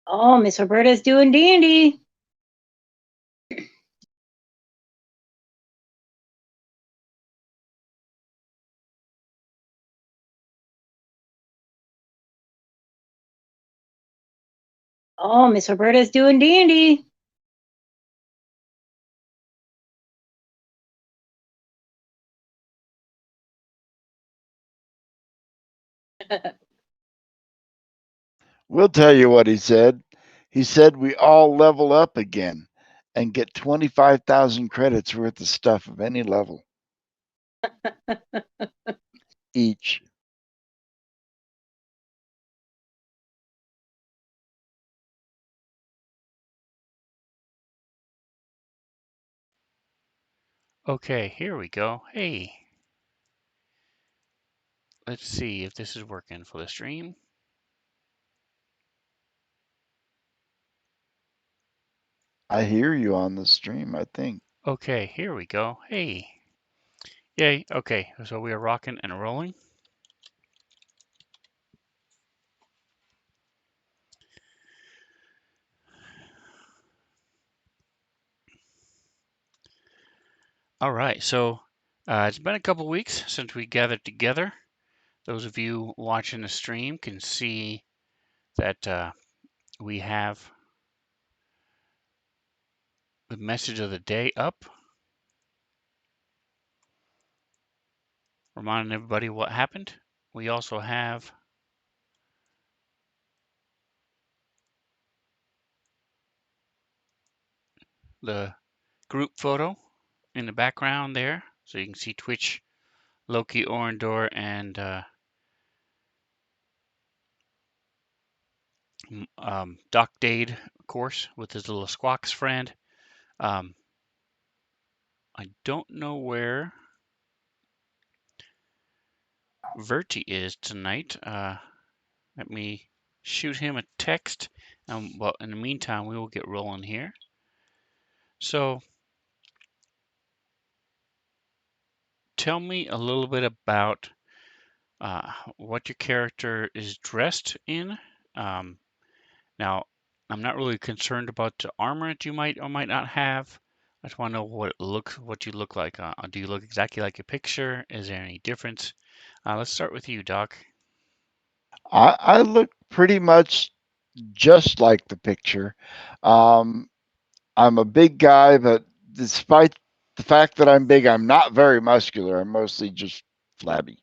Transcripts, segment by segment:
Oh, Miss Roberta's doing dandy. Oh, Miss Roberta's doing dandy. We'll tell you what he said. He said we all level up again and get 25,000 credits worth of stuff of any level each. Okay, here we go. Hey, let's see if this is working for the stream. I hear you on the stream, I think. Okay, here we go. Hey, yay. Okay, so we are rocking and rolling. All right, so it's been a couple weeks since we gathered together. Those of you watching the stream can see that we have the message of the day up, reminding everybody what happened. We also have the group photo in the background there, so you can see Twitch, Loki, Orendor, and Doc Dade, of course, with his little Squawks friend. Um, I don't know where Verti is tonight. Let me shoot him a text. Well, in the meantime, we will get rolling here. So, tell me a little bit about what your character is dressed in. Um, Now, I'm not really concerned about the armor that you might or might not have. I just want to know what you look like. Do you look exactly like your picture? Is there any difference? Let's start with you, Doc. I look pretty much just like the picture. Um, I'm a big guy, but despite the fact that I'm big, I'm not very muscular. I'm mostly just flabby.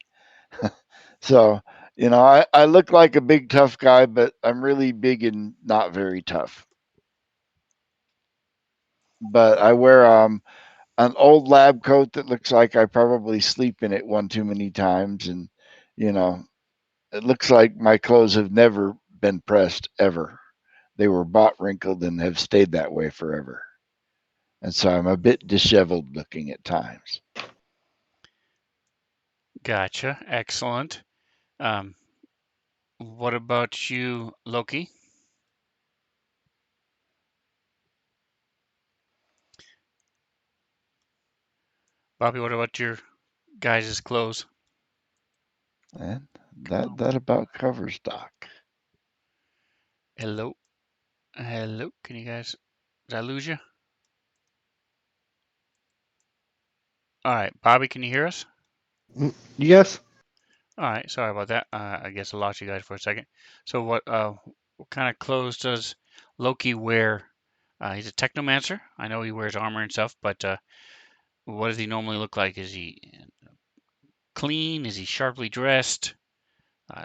So, I look like a big tough guy, but I'm really big and not very tough. But I wear an old lab coat that looks like I probably sleep in it one too many times, and you know, it looks like my clothes have never been pressed ever. They were bought wrinkled and have stayed that way forever. And so I'm a bit disheveled looking at times. Gotcha. Excellent. Um, what about you, Loki? Bobby, what about your guys' clothes? And Come that on. that about covers Doc. Hello. Hello. Can you guys, did I lose you? All right. Bobby, can you hear us? Yes. All right. Sorry about that. I guess I lost you guys for a second. So what kind of clothes does Loki wear? He's a technomancer. I know he wears armor and stuff, but what does he normally look like? Is he clean? Is he sharply dressed? Uh,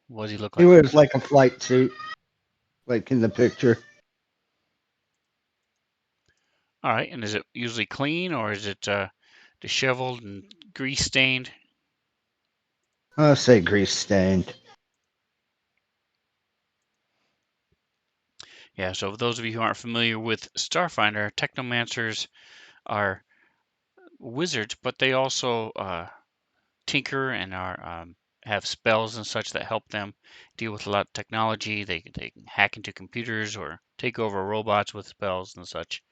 what does he look He like? wears like a flight suit, like in the picture. All right. And is it usually clean or is it disheveled and grease stained? I'll say grease stained. Yeah. So for those of you who aren't familiar with Starfinder, technomancers are wizards, but they also tinker and are have spells and such that help them deal with a lot of technology. They can hack into computers or take over robots with spells and such.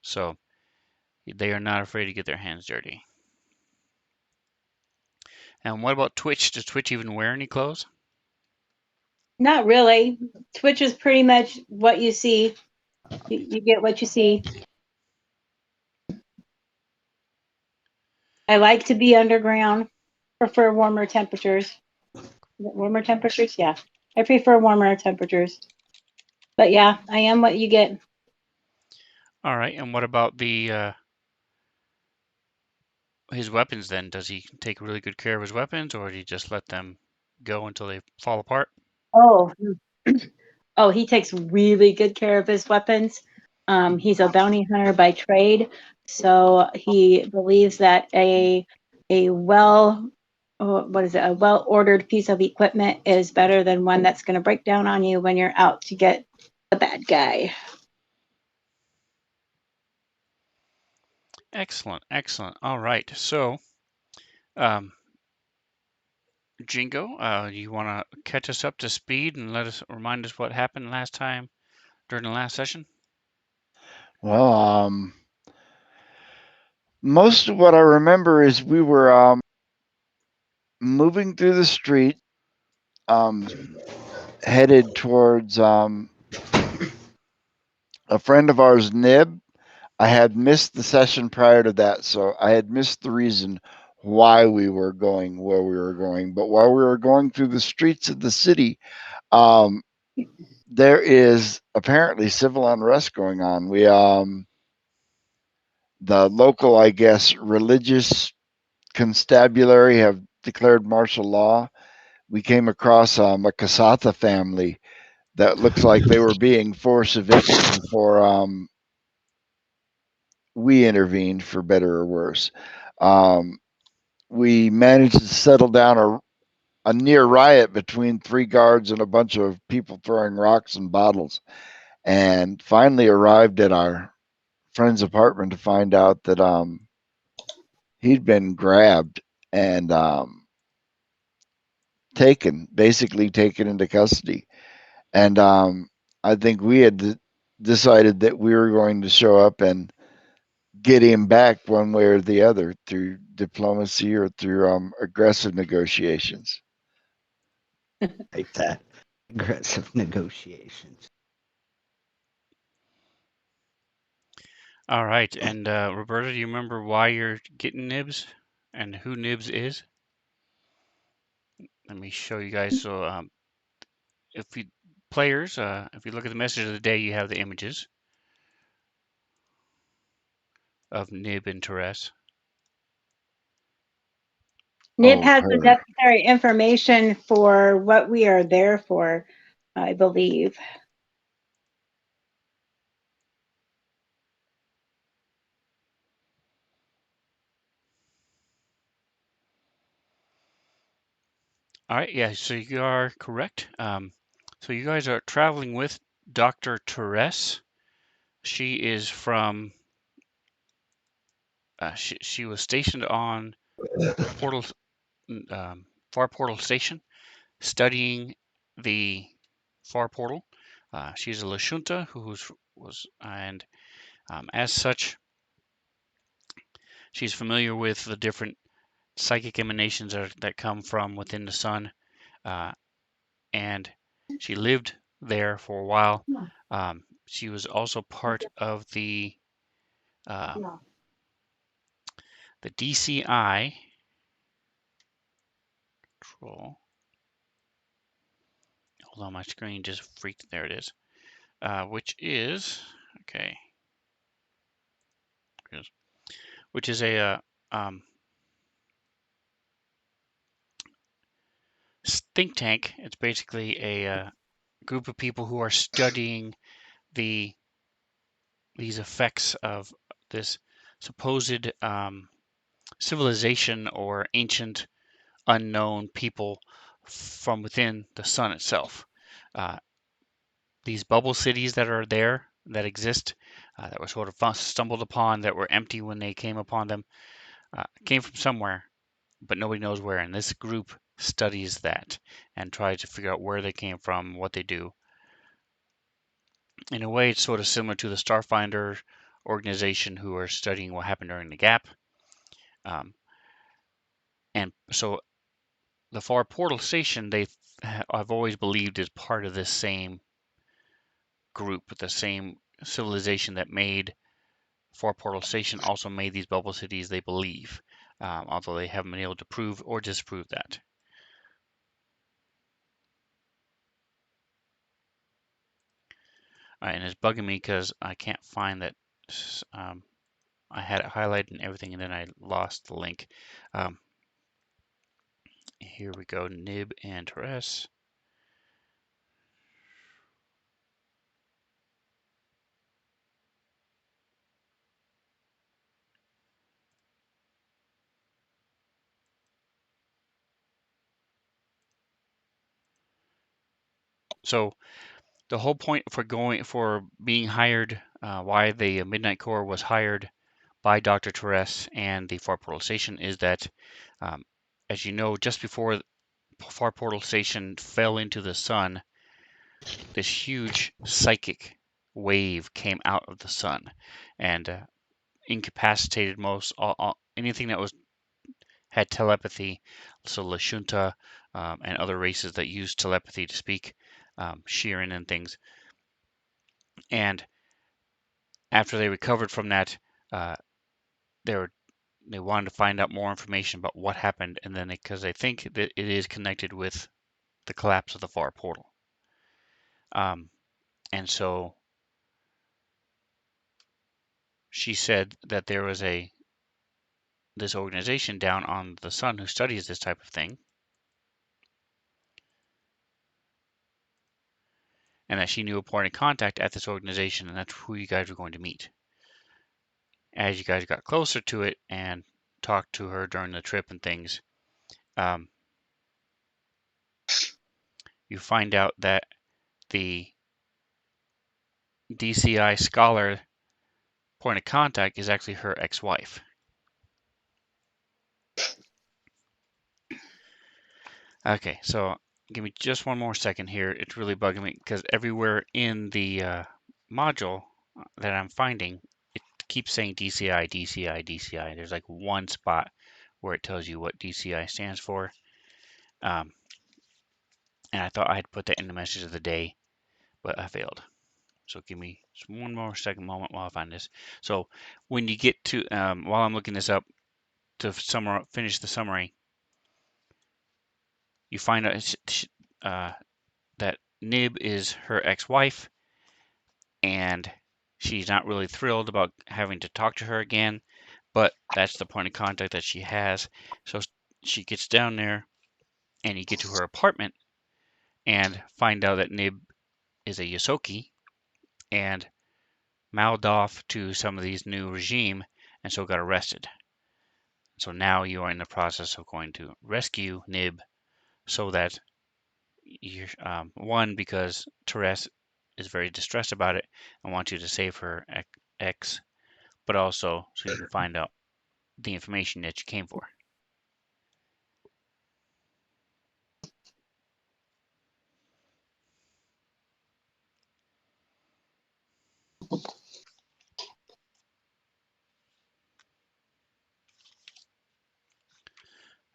So they are not afraid to get their hands dirty. And what about Twitch? Does Twitch even wear any clothes? Not really. Twitch is pretty much what you see. You get what you see. I like to be underground. Prefer warmer temperatures. Warmer temperatures? Yeah. I prefer warmer temperatures. But yeah, I am what you get. All right. And what about the his weapons then? Does he take really good care of his weapons, or do he just let them go until they fall apart? Oh, oh, he takes really good care of his weapons. He's a bounty hunter by trade, so he believes that a well what is it, a well ordered piece of equipment is better than one that's going to break down on you when you're out to get the bad guy. Excellent, excellent. All right. So, um, Jingo, you want to catch us up to speed and remind us what happened last time during the last session? Well, most of what I remember is we were moving through the street, headed towards a friend of ours, Nib. I had missed the session prior to that, so I had missed the reason why we were going where we were going. But while we were going through the streets of the city, um, there is apparently civil unrest going on. The local, I guess, religious constabulary have declared martial law. We came across a Casata family that looks like they were being forced evicted before we intervened, for better or worse. Um, we managed to settle down a near riot between 3 guards and a bunch of people throwing rocks and bottles, and finally arrived at our friend's apartment to find out that he'd been grabbed and basically taken into custody. And I think we had decided that we were going to show up and get him back one way or the other through diplomacy or through aggressive negotiations. Like that. Aggressive negotiations. All right. And Roberta, do you remember why you're getting Nibs and who Nibs is? Let me show you guys. So, if you players, if you look at the message of the day, you have the images of Nib and Teres. Nib Oh, has the her. necessary information for what we are there for, I believe. All right. Yeah. So you are correct. So you guys are traveling with Dr. Teres. She is from. She was stationed on Portal, Far Portal Station, studying the Far Portal. She's a Lashunta and as such, she's familiar with the different psychic emanations that come from within the sun, uh, and she lived there for a while. She was also part of uh, the DCI control. Hold on, my screen just freaked. There it is. Which is okay. Which is a think tank. It's basically a group of people who are studying these effects of this supposed civilization or ancient unknown people from within the sun itself. Uh, these bubble cities that are there, that exist, that were sort of stumbled upon, that were empty when they came upon them, came from somewhere, but nobody knows where. And this group studies that and tries to figure out where they came from, what they do. In a way, it's sort of similar to the Starfinder organization who are studying what happened during the gap. And so the Far Portal Station, they I've always believed is part of this same group, the same civilization that made Far Portal Station also made these bubble cities, they believe, although they haven't been able to prove or disprove that. All right, and it's bugging me because I can't find that. I had it highlighted and everything, and then I lost the link. Here we go, Nib and Teres. So the whole point for being hired, why the Midnight Corps was hired by Dr. Teres and the Far Portal Station is that, as you know, just before Far Portal Station fell into the sun, this huge psychic wave came out of the sun and incapacitated anything that had telepathy. So Lashunta and other races that use telepathy to speak, Sheeran and things. And after they recovered from that, uh, they wanted to find out more information about what happened, and then because they think that it is connected with the collapse of the Far Portal. And so she said that there was this organization down on the sun who studies this type of thing, and that she knew a point of contact at this organization, and that's who you guys were going to meet. As you guys got closer to it and talked to her during the trip and things, you find out that the DCI scholar point of contact is actually her ex-wife. Okay, so give me just one more second here. It's really bugging me because everywhere in the module that I'm finding, it keeps saying DCI, DCI, DCI. There's like one spot where it tells you what DCI stands for. And I thought I'd put that in the message of the day, but I failed. So give me just one more second moment while I find this. So when you get to, while I'm looking this up to finish the summary, you find out that Nib is her ex-wife, and she's not really thrilled about having to talk to her again, but that's the point of contact that she has. So she gets down there, and you get to her apartment and find out that Nib is a Yosoki and mouthed off to some of these new regime, and so got arrested. So now you are in the process of going to rescue Nib so that one, because Teres is very distressed about it and wants you to save her ex, but also so you can find out the information that you came for.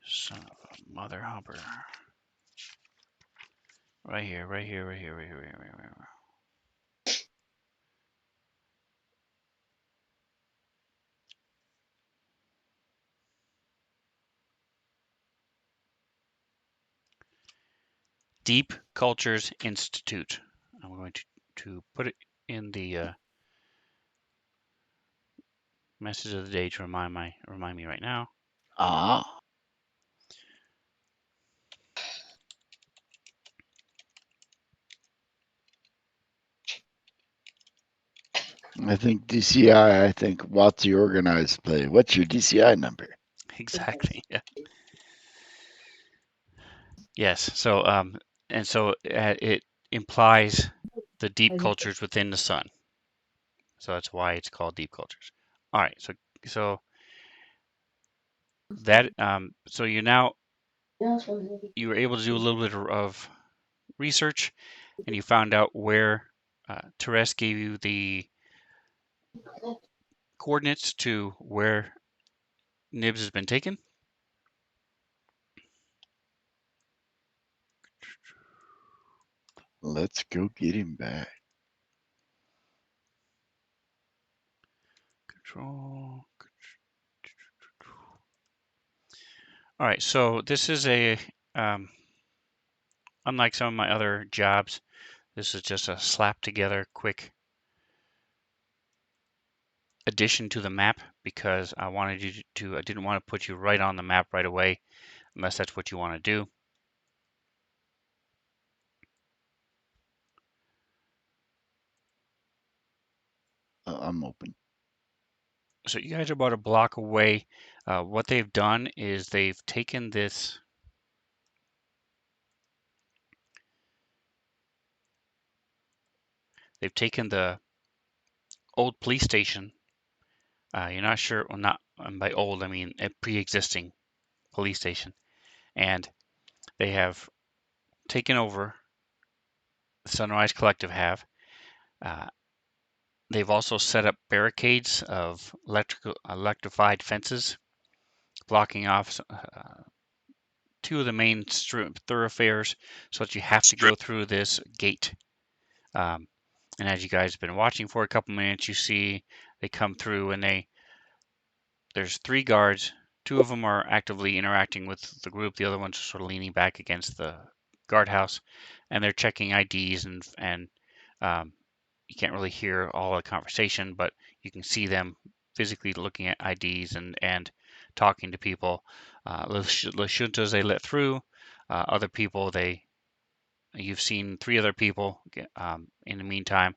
Son of a mother humper. Right here, right here, right here, right here, right here, right here. Deep Cultures Institute. I'm going to put it in the message of the day to remind me right now. Ah. I think DCI, I think watch the organized play. What's your DCI number? Exactly. Yeah. Yes. So and so it implies the deep cultures within the sun. So that's why it's called deep cultures. All right. So that so you were able to do a little bit of research, and you found out where Teres gave you the coordinates to where Nibs has been taken. Let's go get him back. Control. All right, so this is a, unlike some of my other jobs, this is just a slap together quick addition to the map because I wanted you to, I didn't want to put you right on the map right away unless that's what you want to do. I'm open. So you guys are about a block away. What they've done is they've taken this, they've taken the old police station. You're not sure, well, not by old, I mean a pre-existing police station, and they have taken over. The Sunrise Collective have. Uh, they've also set up barricades of electrified fences blocking off two of the main thoroughfares, so that you have to go through this gate. Um, and as you guys have been watching for a couple minutes, you see they come through and there's 3 guards. 2 of them are actively interacting with the group. The other one's sort of leaning back against the guardhouse, and they're checking IDs and um, you can't really hear all the conversation, but you can see them physically looking at IDs and talking to people. Lashuntas they let through. Other people you've seen 3 other people in the meantime.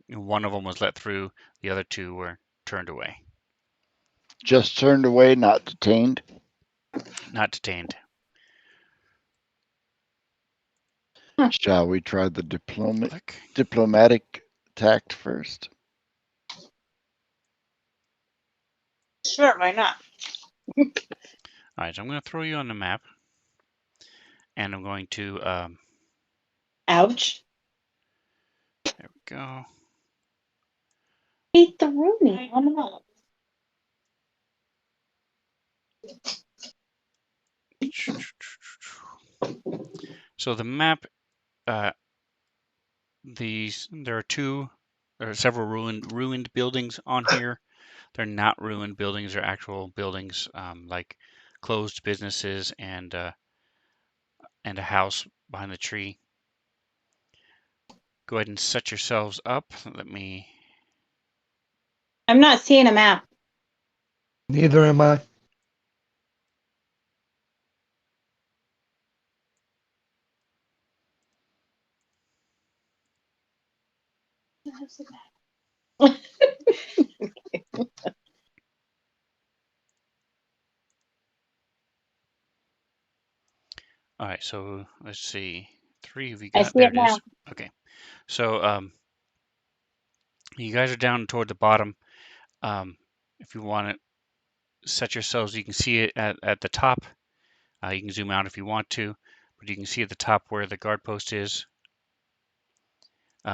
One of them was let through. The other 2 were turned away. Just turned away, not detained. Not detained. Shall we try the Click. diplomatic tact first? Sure, why not? All right, so I'm going to throw you on the map, and I'm going to. Ouch. There we go. He threw me on the map. So the map, there are several ruined buildings on here. They're not ruined buildings; they're actual buildings, like closed businesses and a house behind the tree. Go ahead and set yourselves up. Let me. I'm not seeing a map. Neither am I. All right, so let's see. 3 of you I got. see There it it now. is. Okay, so you guys are down toward the bottom. If you want to set yourselves, you can see it at the top. You can zoom out if you want to, but you can see at the top where the guard post is.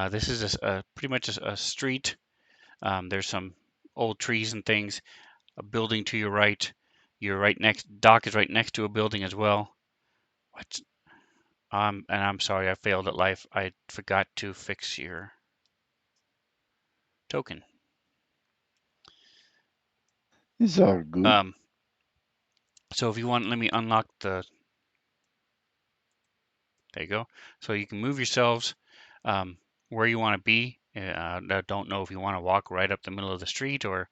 This is pretty much a street. There's some old trees and things. A building to your right. Your right next dock is right next to a building as well. What? And I'm sorry, I failed at life. I forgot to fix your token. It's all good. So if you want, let me unlock the. There you go. So you can move yourselves where you want to be. I don't know if you want to walk right up the middle of the street, or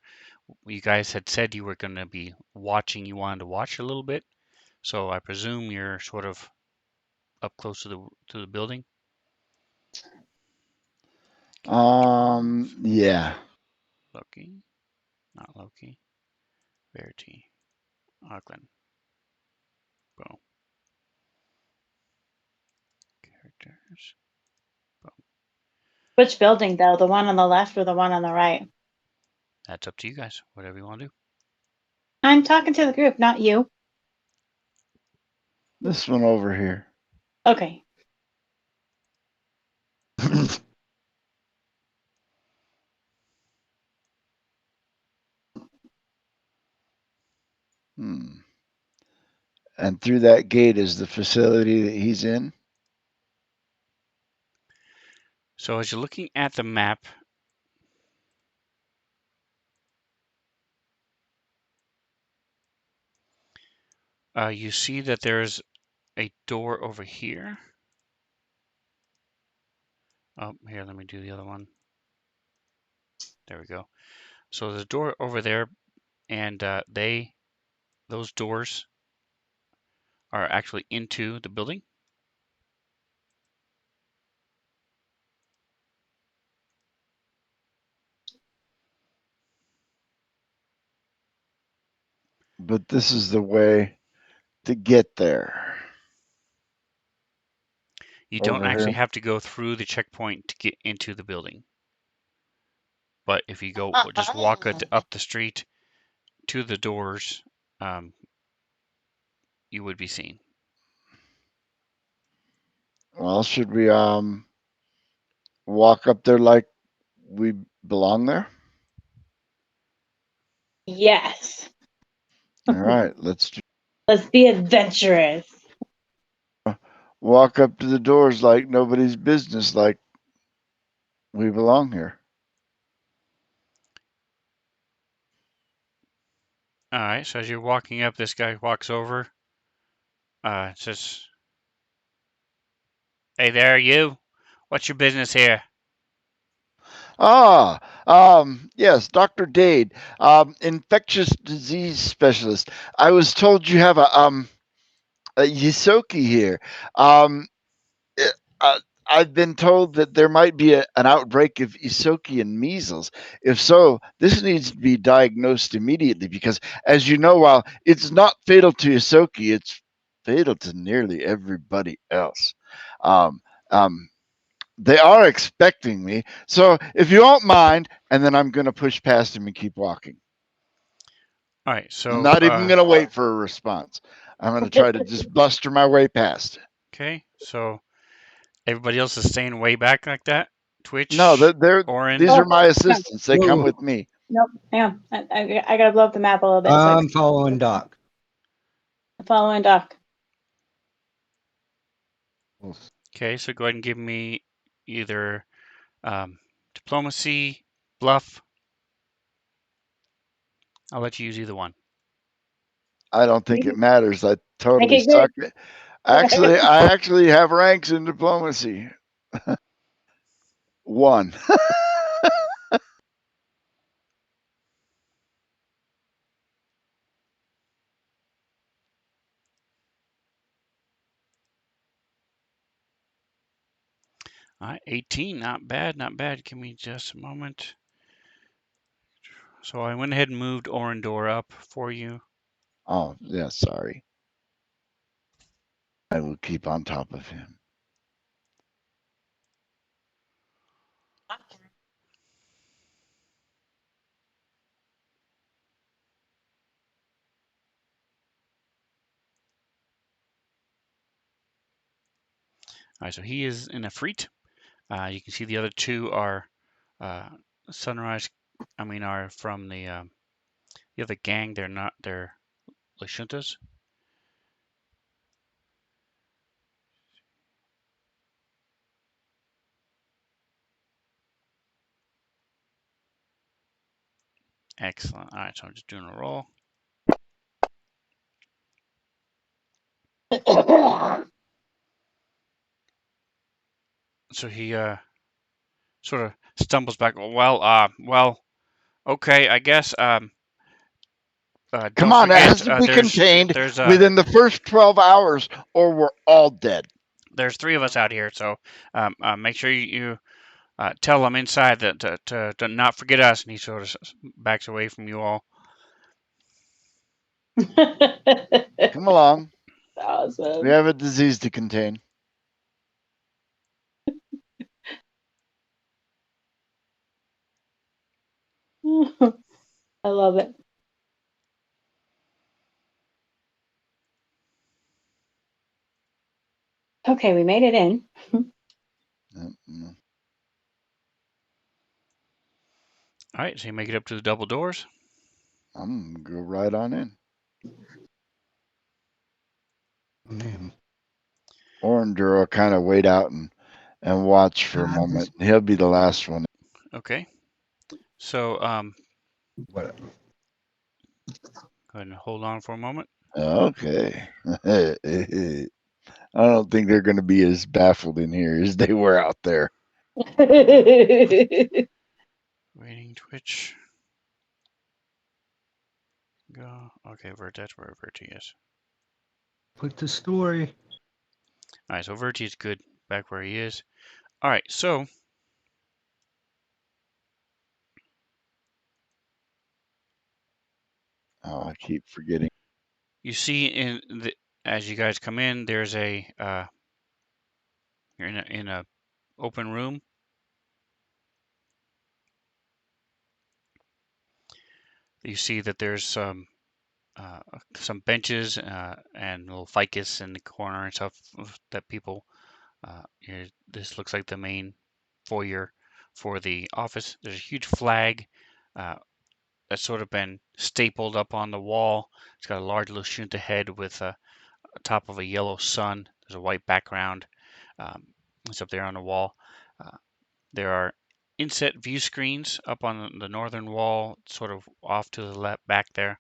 you guys had said you were going to be watching. You wanted to watch a little bit, so I presume you're sort of up close to the building. Yeah. Loki, not Loki. Verity, Auckland. Boom. Characters. Which building, though? The one on the left or the one on the right? That's up to you guys. Whatever you want to do. I'm talking to the group, not you. This one over here. Okay. And through that gate is the facility that he's in. So as you're looking at the map, you see that there's a door over here. Oh, here, let me do the other one. There we go. So there's a door over there, and those doors are actually into the building. But this is the way to get there. You don't Over actually here. have to go through the checkpoint to get into the building. But if you go just walk up the street to the doors, you would be seen. Well, should we walk up there like we belong there? Yes. All right, let's Let's be adventurous. walk up to the doors like nobody's business, like we belong here. All right. So as you're walking up, this guy walks over. Says, "Hey there, you. What's your business here?" Yes, Dr. Dade, infectious disease specialist. I was told you have a Yisoki here. Um, eh, uh, I've been told that there might be an outbreak of Isoki and measles. If so, this needs to be diagnosed immediately because, as you know, while it's not fatal to Isoki, it's fatal to nearly everybody else. Um, um, they are expecting me, so if you don't mind, and then I'm going to push past him and keep walking. All right. I'm So not even going to wait for a response. I'm going to try to just buster my way past. okay. So everybody else is staying way back like that. Twitch, No, Orin. these are my Oh, assistants. They come Ooh. with me. Nope. Hang on. I gotta blow up the map a little bit. I'm following Doc. Following Doc. Okay. So go ahead and give me either diplomacy, bluff. I'll let you use either one. I don't think it matters. I totally Make it good. suck. Actually, I actually have ranks in diplomacy. One. All right. 18. Not bad. Not bad. Give me just a moment. So I went ahead and moved Orindor up for you. Oh, yeah, sorry. I will keep on top of him. All right. So he is in a freet. You can see the other two are Sunrise. Are from the other gang. They're not. They're Lashuntas. Excellent. All right. So I'm just doing a roll. So he sort of stumbles back. Well, okay. I guess. Come Don't on, it forget. has to be contained There's within the first 12 hours or we're all dead. there's 3 of us out here. So make sure you tell them inside that to not forget us. And he sort of backs away from you all. Come along. Awesome. We have a disease to contain. I love it. Okay, we made it in. Mm-mm. All right. So you make it up to the double doors. I'm going to go right on in. Man. Orindura kind of wait out and and watch for a moment. He'll be the last one. Okay. So What? go ahead and hold on for a moment. Okay. I don't think they're going to be as baffled in here as they were out there. Waiting Twitch. Go. Okay, that's where Verti is. Put the story. All right, so Verti is good back where he is. All right, so Oh, I keep forgetting. you see as you guys come in, there's a you're in a open room. You see that there's some benches and little ficus in the corner and stuff that people. This looks like the main foyer for the office. There's a huge flag that's sort of been stapled up on the wall. It's got a large Lashunta head with a top of a yellow sun. There's a white background. It's up there on the wall. There are inset view screens up on the northern wall, sort of off to the left back there.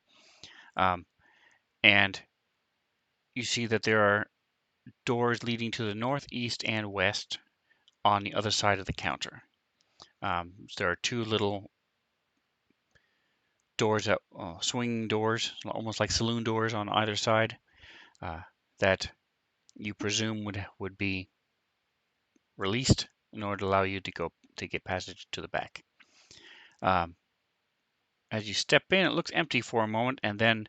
And you see that there are doors leading to the north, east, and west on the other side of the counter. There are two little doors, swinging doors, almost like saloon doors on either side, that you presume would be released in order to allow you to get passage to the back. As you step in, it looks empty for a moment, and then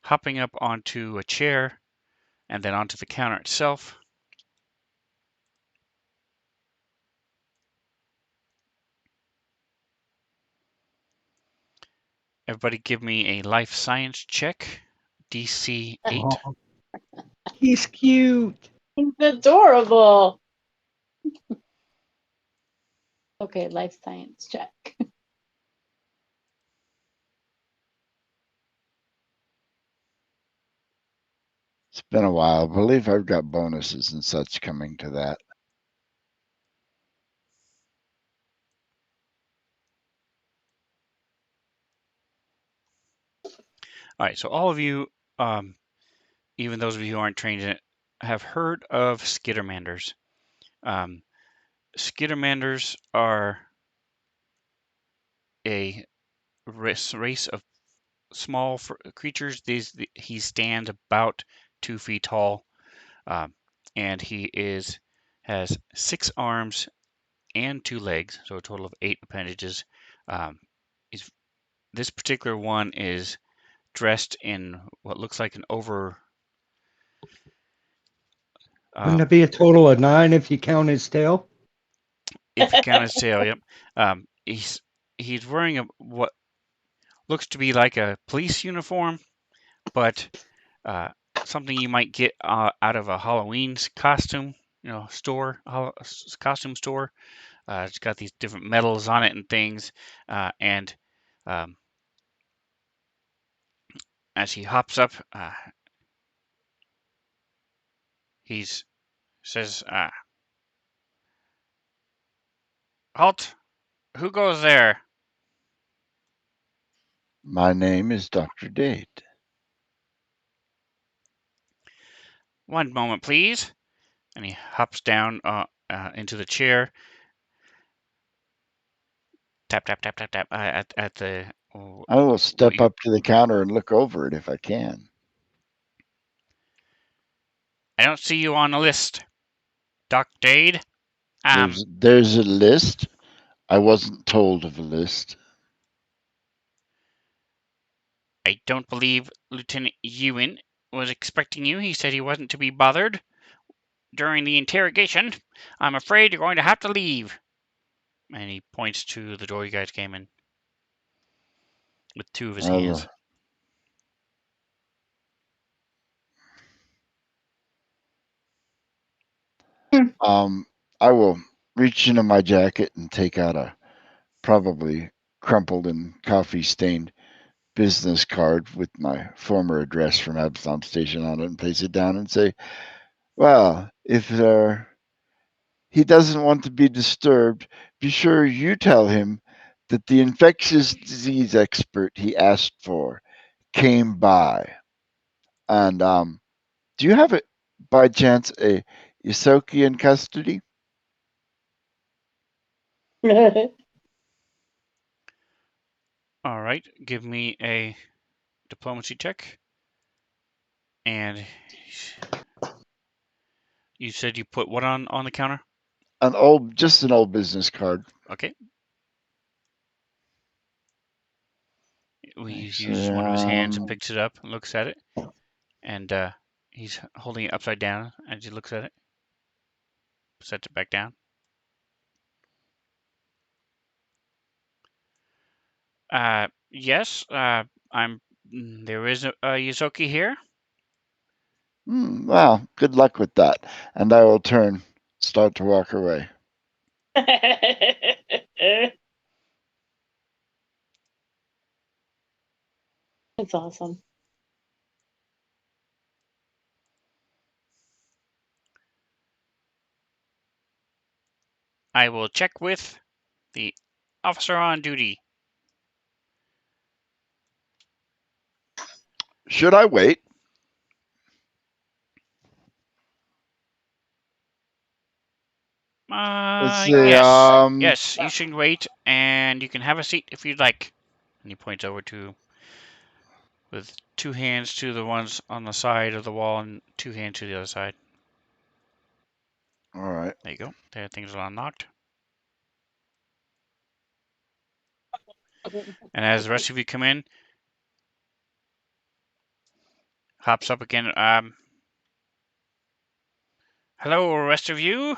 hopping up onto a chair and then onto the counter itself. Everybody give me a life science check, DC 8. Oh, he's cute. He's adorable. Okay, life science check. It's been a while. I believe I've got bonuses and such coming to that. All right, so all of you, even those of you who aren't trained in it, have heard of skittermanders. Skittermanders are a race of small creatures. He stands about 2 feet tall, and he has 6 arms and 2 legs, so a total of 8 appendages. This particular one is dressed in what looks like an over. Wouldn't it be a total of 9 if you count his tail? If you count his tail, yep. He's wearing what looks to be like a police uniform, but something you might get out of a Halloween costume, store, costume store. It's got these different medals on it and things, and as he hops up, he says, "Halt! Who goes there?" My name is Dr. Date. "One moment, please." And he hops down into the chair. Tap tap tap tap tap at the. I will step up to the counter and look over it if I can. I don't see you on the list, Doc Dade. There's a list. I wasn't told of a list. I don't believe Lieutenant Ewan was expecting you. He said he wasn't to be bothered during the interrogation. I'm afraid you're going to have to leave. And he points to the door you guys came in with 2 of his hands. I will reach into my jacket and take out a probably crumpled and coffee stained business card with my former address from Absalom Station on it and place it down and say, well, if there he doesn't want to be disturbed, be sure you tell him that the infectious disease expert he asked for came by. And do you have it by chance a Isoki in custody? All right, give me a diplomacy check. And you said you put what on the counter? Just an old business card. Okay. He Actually, uses one of his hands and picks it up and looks at it. And he's holding it upside down as he looks at it. Sets it back down. Yes, I'm. There is a Yuzoki here. Well, good luck with that. And I will start to walk away. That's awesome. I will check with the officer on duty. Should I wait? Let's see. Yes, you should wait, and you can have a seat if you'd like. And he points over to, with two hands to the ones on the side of the wall and two hands to the other side. All right. There you go. There, things are unlocked. And as the rest of you come in, hops up again. Hello, rest of you.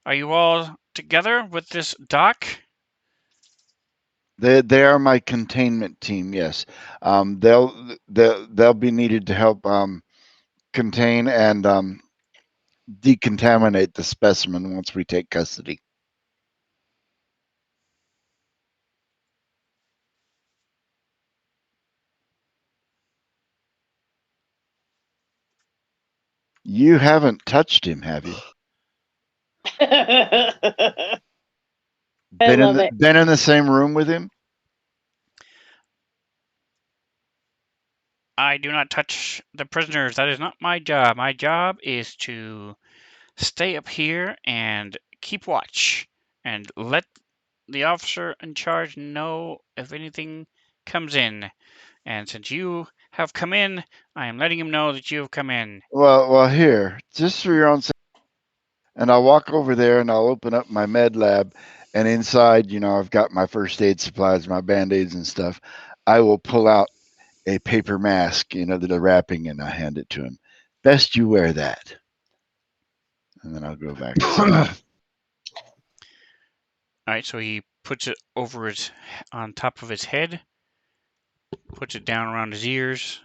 Are you all together with this doc? They are my containment team. Yes. They'll be needed to help contain and decontaminate the specimen once we take custody. You haven't touched him, have you? I love it. Been in the same room with him? I do not touch the prisoners. That is not my job. My job is to stay up here and keep watch and let the officer in charge know if anything comes in. And since you have come in, I am letting him know that you have come in. Well, here, just for your own sake. And I'll walk over there and I'll open up my med lab, and inside, I've got my first aid supplies, my band-aids and stuff. I will pull out a paper mask, the wrapping, and I hand it to him. Best you wear that. And then I'll go back inside. All right, so he puts it on top of his head, puts it down around his ears.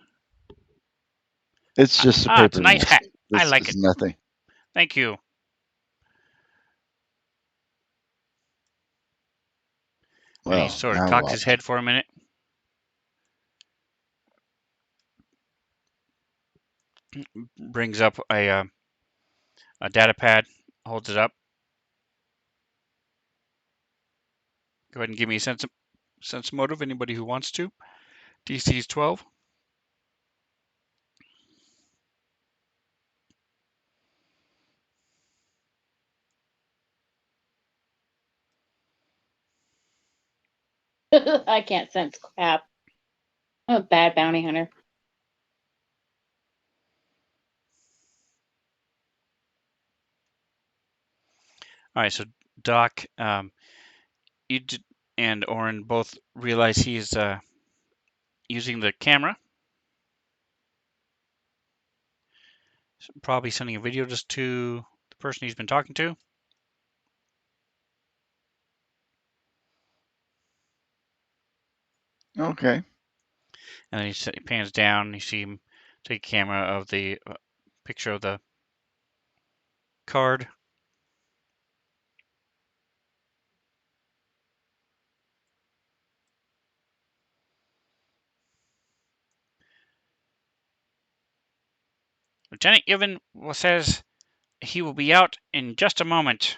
It's just a paper it's a nice mask. hat. This I like is it. nothing. Thank you. And he Well, sort of now cocks what? his head for a minute. Brings up a data pad, holds it up. Go ahead and give me a sense motive. Anybody who wants to. DC is 12. I can't sense crap. I'm a bad bounty hunter. All right, so Doc, you and Oren both realize he is using the camera. Probably sending a video just to the person he's been talking to. Okay. And then he pans down and you see him take a camera of the picture of the card. Lieutenant Yevon says he will be out in just a moment.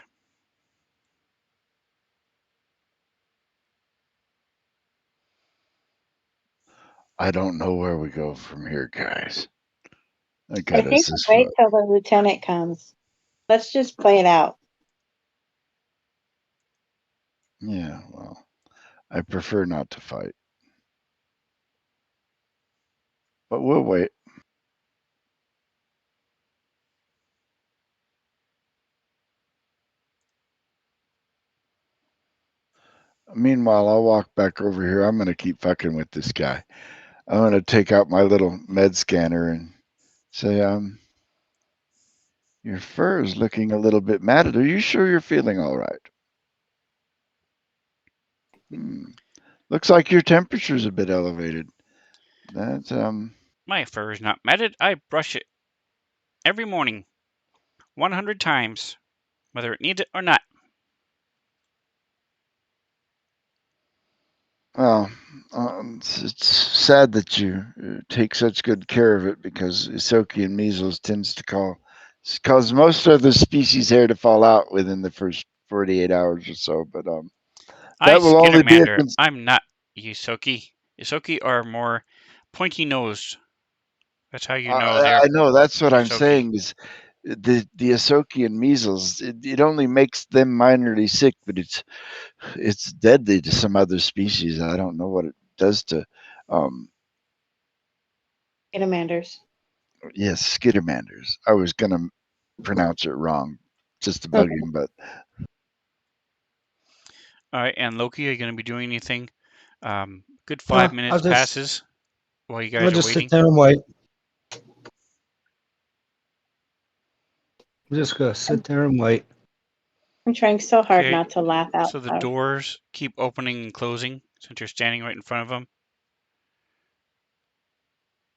I don't know where we go from here, guys. I I got think us this we'll wait far. till the lieutenant comes. Let's just play it out. Yeah, well, I prefer not to fight. But we'll wait. Meanwhile, I'll walk back over here. I'm going to keep fucking with this guy. I'm going to take out my little med scanner and say, your fur is looking a little bit matted. Are you sure you're feeling all right? Looks like your temperature's a bit elevated. That's My fur is not matted. I brush it every morning, 100 times, whether it needs it or not. well, it's sad that you take such good care of it because Isoki measles tends to cause most of the species hair to fall out within the first 48 hours or so. But I that will only be a skittermander. I'm not Yusoki. Yusoki are more pointy nosed. That's how you know I they're know that's what I'm Yusoki. saying is the Isoki measles. It only makes them minorly sick, but it's deadly to some other species. I don't know what it does to. Um, Salamanders. yes, skittermanders. I was gonna pronounce it wrong just to bug him, but All right, and Loki, are you going to be doing anything? Good 5 minutes I'll just passes while you I'll guys are just sit waiting. there and wait. I'm just gonna sit there and wait. I'm trying so hard Okay, not to laugh out so the loud. doors keep opening and closing since you're standing right in front of them.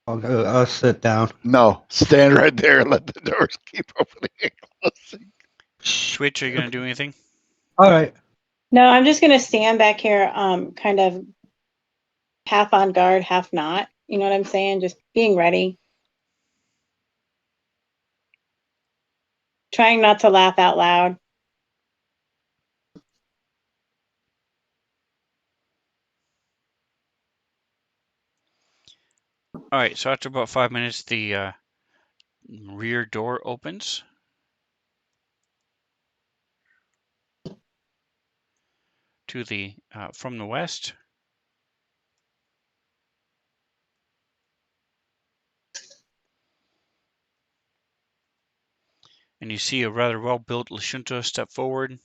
I'll sit down. no, stand right there and let the doors keep opening and closing. Twitch, are you going to do anything? All right. No, I'm just gonna stand back here, kind of half on guard, half not. You know what I'm saying? Just being ready. Trying not to laugh out loud. All right, so after about 5 minutes, the rear door opens. To the from the west. And you see a rather well-built Lashunta step forward.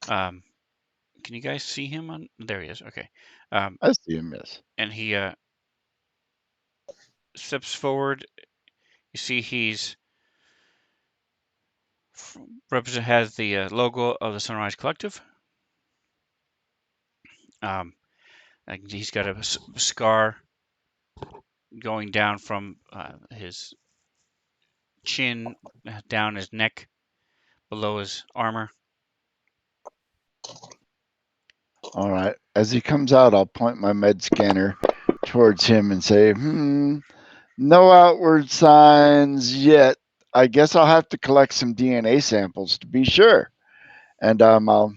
Can you guys see him on? There he is. Okay. I see him, yes. And he steps forward. You see he's has the logo of the Sunrise Collective. He's got a scar going down from his chin down his neck, below his armor. All right. As he comes out, I'll point my med scanner towards him and say, no outward signs yet. I guess I'll have to collect some DNA samples to be sure. And I'll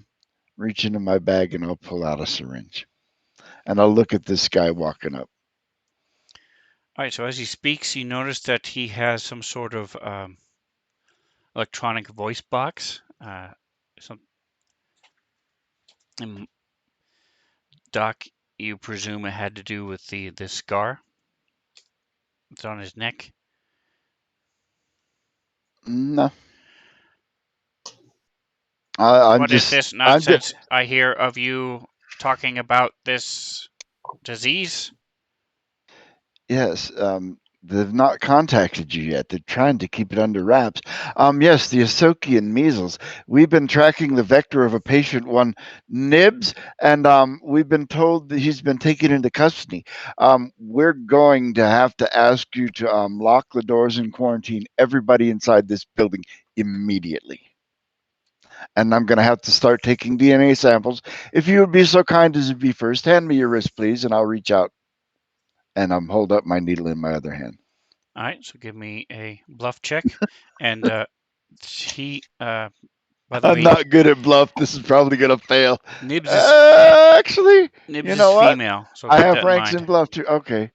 reach into my bag and I'll pull out a syringe. And I'll look at this guy walking up. All right, so as he speaks, you notice that he has some sort of electronic voice box. Doc, you presume it had to do with the scar that's on his neck? No. I'm What is just, this I'm just, nonsense I hear of you talking about this disease? yes. They've not contacted you yet. They're trying to keep it under wraps. Yes, the Asokian measles. We've been tracking the vector of a patient, one Nibs, and we've been told that he's been taken into custody. We're going to have to ask you to lock the doors and quarantine everybody inside this building immediately. And I'm going to have to start taking DNA samples. If you would be so kind as to be first, hand me your wrist, please, and I'll reach out and hold up my needle in my other hand. All right, so give me a bluff check. And he By the I'm way, not good at bluff. This is probably gonna fail. Nibs is Actually, Nibs you is know what? female, so I keep have that in ranks mind. in bluff too. Okay.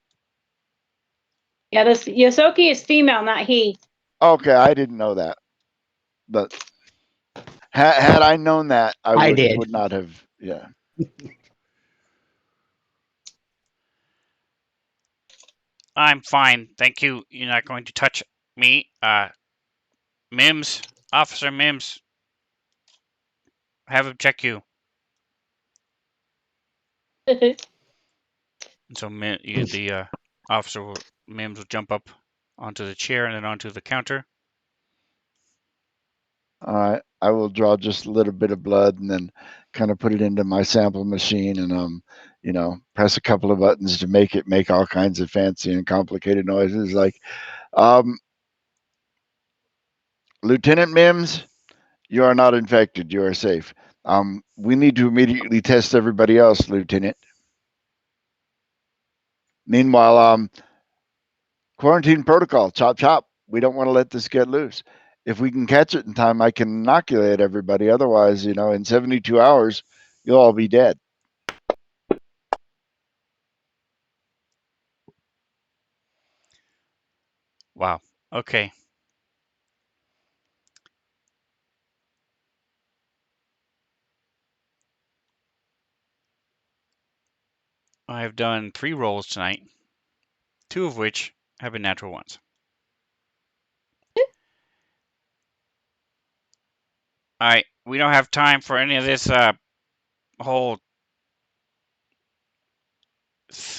Yeah, this Yosoki is female, not he. Okay, I didn't know that. But had I known that, I I would did. not have. Yeah. I'm fine, thank you. You're not going to touch me. Mims, Officer Mims, have him check you. And so the officer Mims will jump up onto the chair and then onto the counter. All right. I will draw just a little bit of blood and then kind of put it into my sample machine and press a couple of buttons to make all kinds of fancy and complicated noises like Lieutenant Mims, you are not infected. You are safe. We need to immediately test everybody else, Lieutenant. Meanwhile, quarantine protocol, chop chop. We don't want to let this get loose. If we can catch it in time, I can inoculate everybody. Otherwise, in 72 hours, you'll all be dead. Wow. Okay. I've done 3 rolls tonight, 2 of which have been natural ones. All right, we don't have time for any of this whole.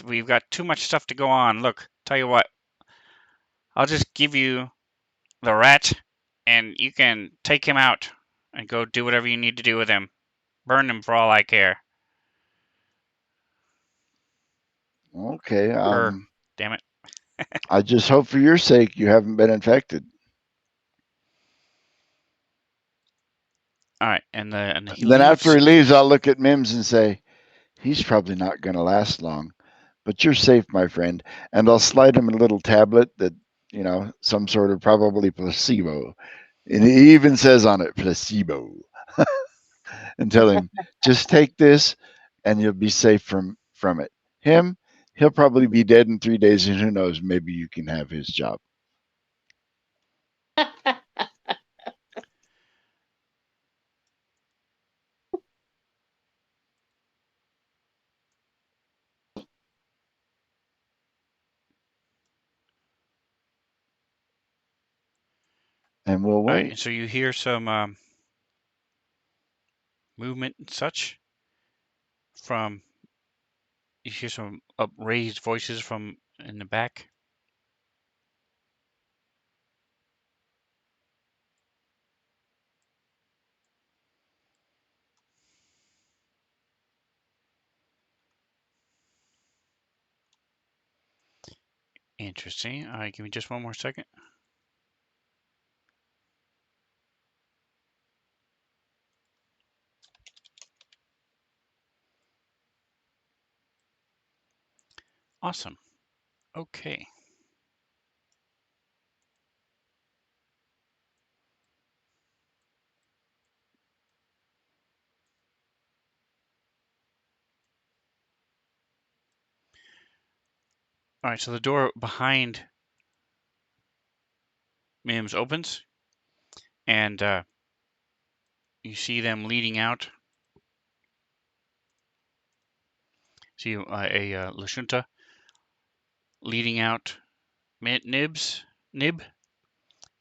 We've got too much stuff to go on. Look, tell you what, I'll just give you the rat, and you can take him out and go do whatever you need to do with him. Burn him for all I care. Okay. Damn it. I just hope for your sake you haven't been infected. All right, and he Then leaves. after he leaves, I'll look at Mims and say, he's probably not going to last long, but you're safe, my friend. And I'll slide him a little tablet that, some sort of probably placebo. And he even says on it, placebo. And tell him, just take this and you'll be safe from it. Him, he'll probably be dead in 3 days, and who knows, maybe you can have his job. And we'll All right, wait. and so you hear some movement and such from. You hear some upraised voices from in the back. Interesting. All right, give me just one more second. Awesome. Okay. All right, so the door behind Mims opens, and you see them leading out. See Lashunta leading out Nib,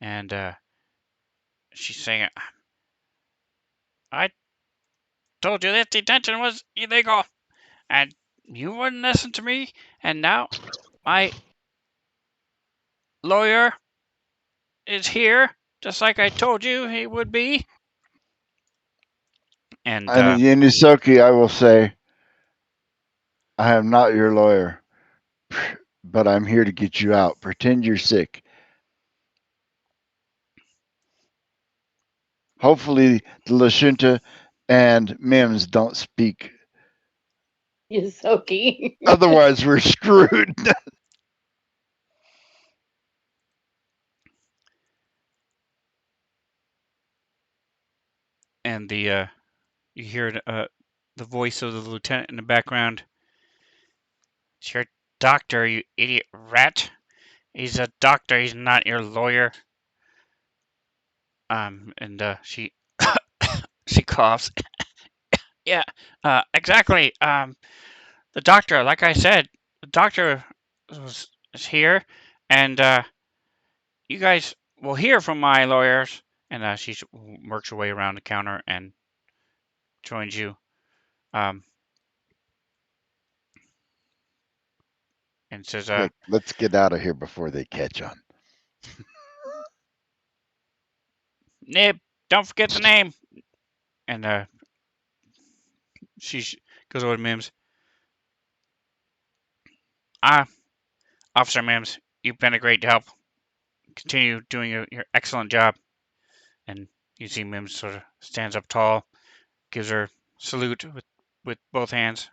and she's saying, "I told you this detention was illegal, and you wouldn't listen to me, and now my lawyer is here, just like I told you he would be." And And Yenisoki, I will say, I am not your lawyer, but I'm here to get you out. Pretend you're sick. Hopefully, the Lashunta and Mims don't speak. Yosoki. Otherwise, we're screwed. and you hear the voice of the lieutenant in the background. It's your doctor, you idiot rat. He's a doctor. He's not your lawyer. And she she coughs. Yeah, exactly. The doctor, like I said, the doctor is here, and you guys will hear from my lawyers. And she works her way around the counter and joins you. Um, and says, Quick, let's get out of here before they catch on. Nib, don't forget the name. And she goes over to Mims. Officer Mims, you've been a great help. Continue doing your excellent job. And you see Mims sort of stands up tall, gives her a salute with both hands.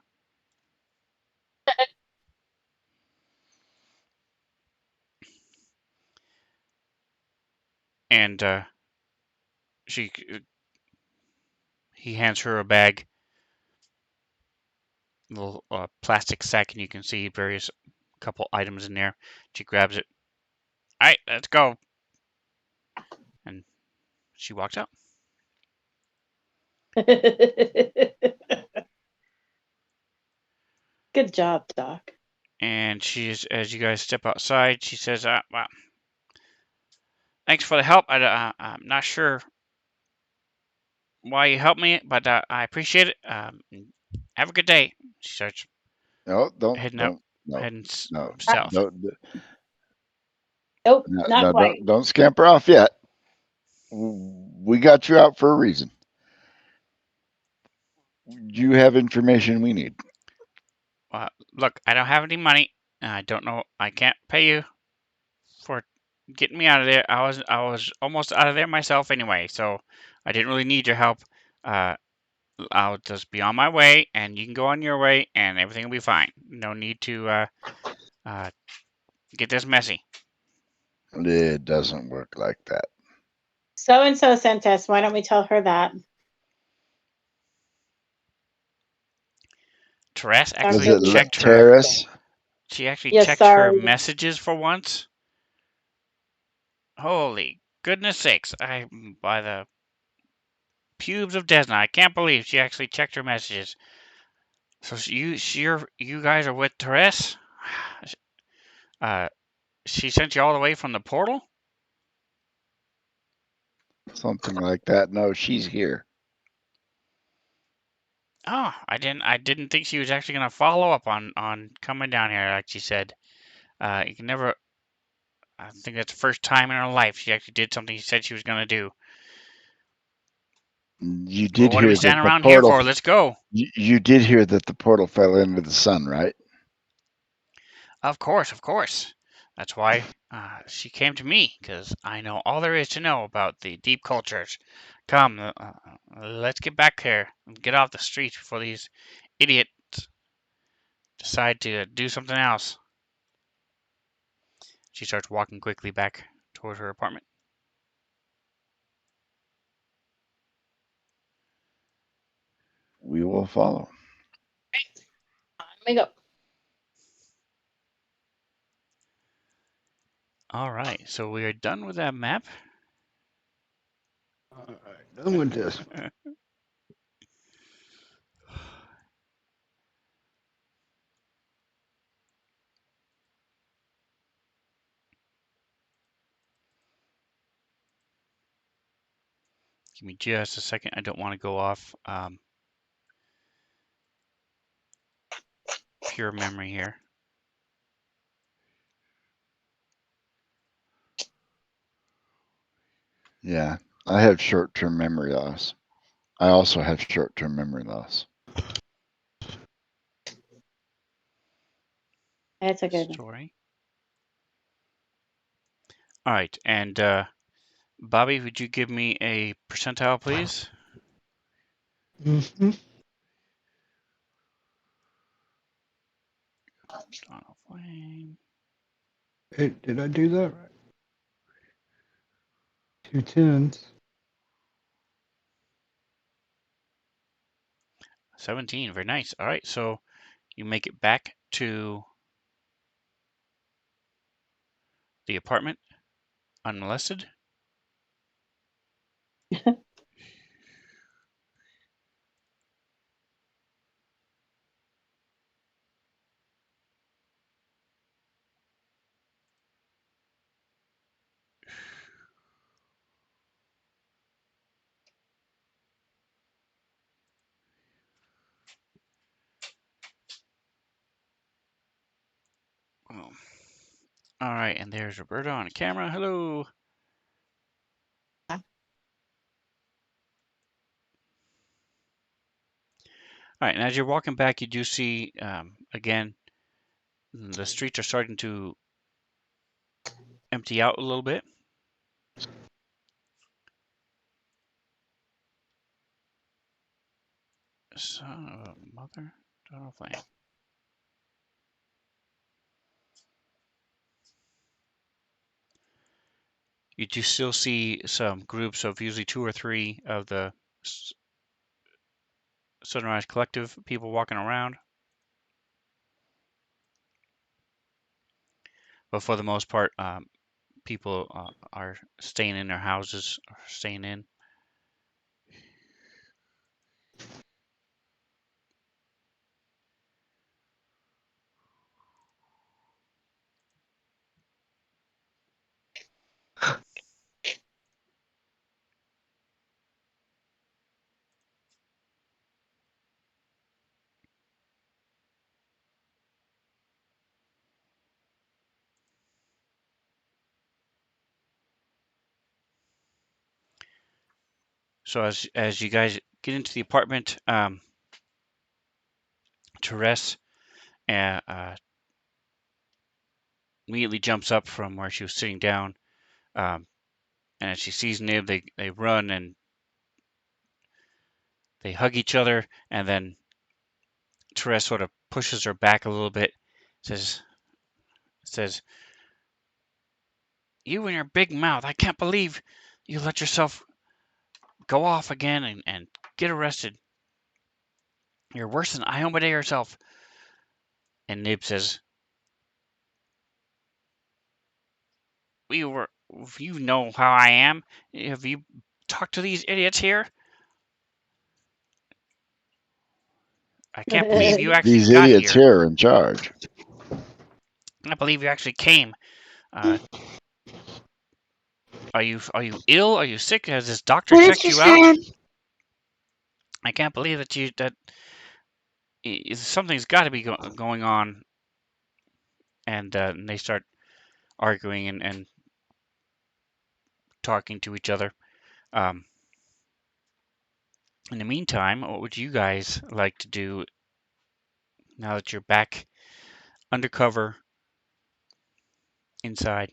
And he hands her a bag, a little plastic sack, and you can see various couple items in there. She grabs it. All right, let's go. And she walks out. Good job, Doc. And as you guys step outside, she says, well, thanks for the help. I'm not sure why you helped me, but I appreciate it. Have a good day. She starts No, heading no, south. Nope, no, not quite. don't scamper off yet. We got you out for a reason. You have information we need. Look, I don't have any money. I don't know. I can't pay you for getting me out of there. I was almost out of there myself anyway, so I didn't really need your help. I'll just be on my way, and you can go on your way, and everything will be fine. No need to get this messy. It doesn't work like that. So and so sent us. Why don't we tell her that? Therese Was actually it checked her. Terrace? She actually Yes, checked her sorry. messages for once. Holy goodness sakes! By the pubes of Desna, I can't believe she actually checked her messages. So you guys are with Therese? She sent you all the way from the portal? Something like that. No, she's here. Oh, I didn't think she was actually gonna follow up on coming down here like she said. You can never. I think that's the first time in her life she actually did something she said she was gonna do. You Well, did what are we hear that standing the around here portal. for? Let's go. You did hear that the portal fell into the sun, right? Of course, of course. That's why she came to me, because I know all there is to know about the deep cultures. Come, let's get back here and get off the streets before these idiots decide to do something else. She starts walking quickly back toward her apartment. We will follow. On we go. All right, so we are done with that map. All right, done with this. Give me just a second. I don't want to go off pure memory here. Yeah, I have short-term memory loss. I also have short-term memory loss. That's a good one. Story. All right, and Bobby, would you give me a percentile, please? Mm-hmm. Donald Flame. Hey, did I do that right? 2 10s. 17. Very nice. All right, so you make it back to the apartment unmolested. Oh. All right, and there's Roberta on camera. Hello. All right, and as you're walking back, you do see, again, the streets are starting to empty out a little bit. Son of a mother, daughter flame. You do still see some groups of usually 2 or 3 of the Sunrise Collective people walking around. But for the most part, people are staying in their houses, or staying in. So as you guys get into the apartment, Therese immediately jumps up from where she was sitting down, and as she sees Nib, they run and they hug each other, and then Therese sort of pushes her back a little bit, says, "You and your big mouth! I can't believe you let yourself go off again and get arrested. You're worse than Iomade herself." And Nib says, "You know how I am. Have you talked to these idiots here? I can't believe you actually These got idiots here. here are in charge. I can't believe you actually came. Uh, are you ill? Are you sick? Has this doctor checked you out? I can't believe that something's got to be going on." And they start arguing and talking to each other. Um, in the meantime, what would you guys like to do now that you're back undercover inside?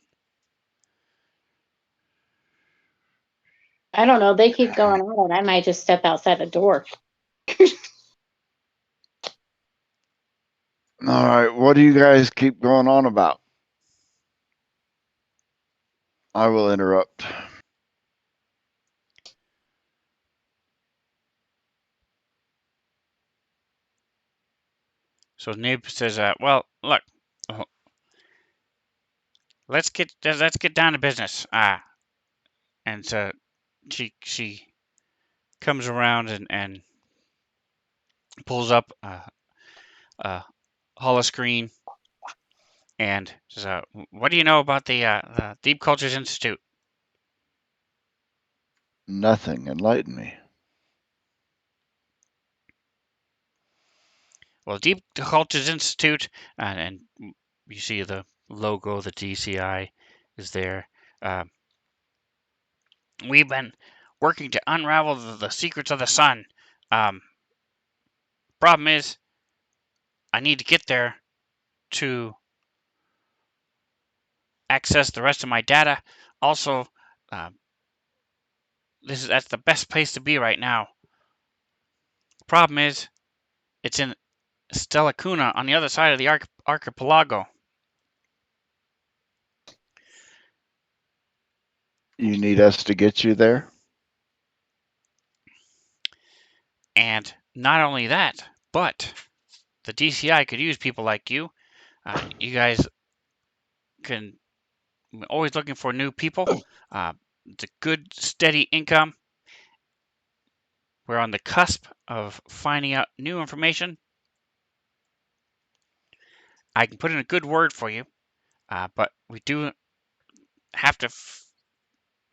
I don't know. They keep going on. I might just step outside the door. All right, what do you guys keep going on about? I will interrupt. So Nib says, "Well, look, let's get down to business." And so she comes around and pulls up a holoscreen and says, "What do you know about the Deep Cultures Institute?" Nothing. Enlighten me. Well, Deep Cultures Institute, and you see the logo, the DCI is there. We've been working to unravel the secrets of the sun. Problem is, I need to get there to access the rest of my data. Also, that's the best place to be right now. Problem is, it's in Stella Cuna on the other side of the archipelago. You need us to get you there? And not only that, but the DCI could use people like you. You guys can always looking for new people. It's a good, steady income. We're on the cusp of finding out new information. I can put in a good word for you, but we do have to.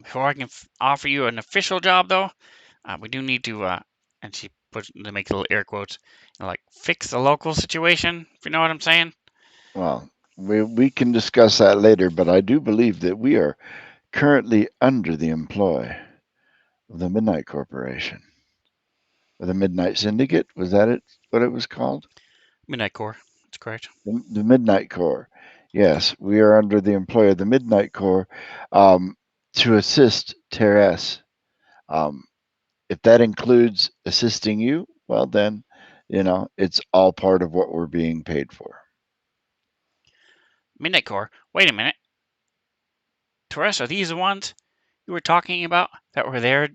Before I can offer you an official job, though, we do need to. And she puts to make little air quotes, like fix the local situation. If you know what I'm saying. Well, we can discuss that later, but I do believe that we are currently under the employ of the Midnight Corporation. Or the Midnight Syndicate, was that it? What it was called? Midnight Corps. That's correct. The Midnight Corps. Yes, we are under the employ of the Midnight Corps to assist Teres. Um, if that includes assisting you, well, then, it's all part of what we're being paid for. Midnight Corps. Wait a minute. Teresa, are these the ones you were talking about that were there